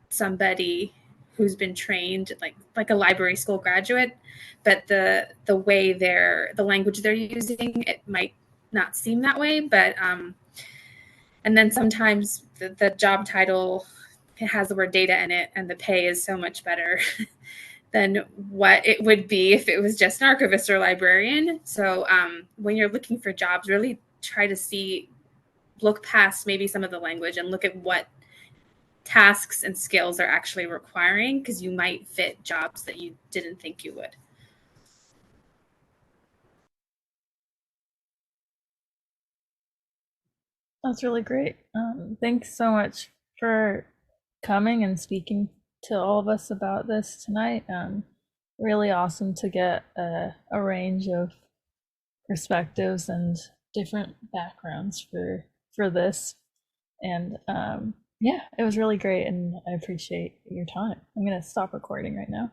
somebody who's been trained like a library school graduate, but the way the language they're using, it might not seem that way. But and then sometimes the job title has the word data in it, and the pay is so much better than what it would be if it was just an archivist or librarian. So when you're looking for jobs, really try to look past maybe some of the language and look at what tasks and skills are actually requiring, because you might fit jobs that you didn't think you would. That's really great. Thanks so much for coming and speaking to all of us about this tonight. Really awesome to get a range of perspectives and different backgrounds for this. And yeah, it was really great, and I appreciate your time. I'm gonna stop recording right now.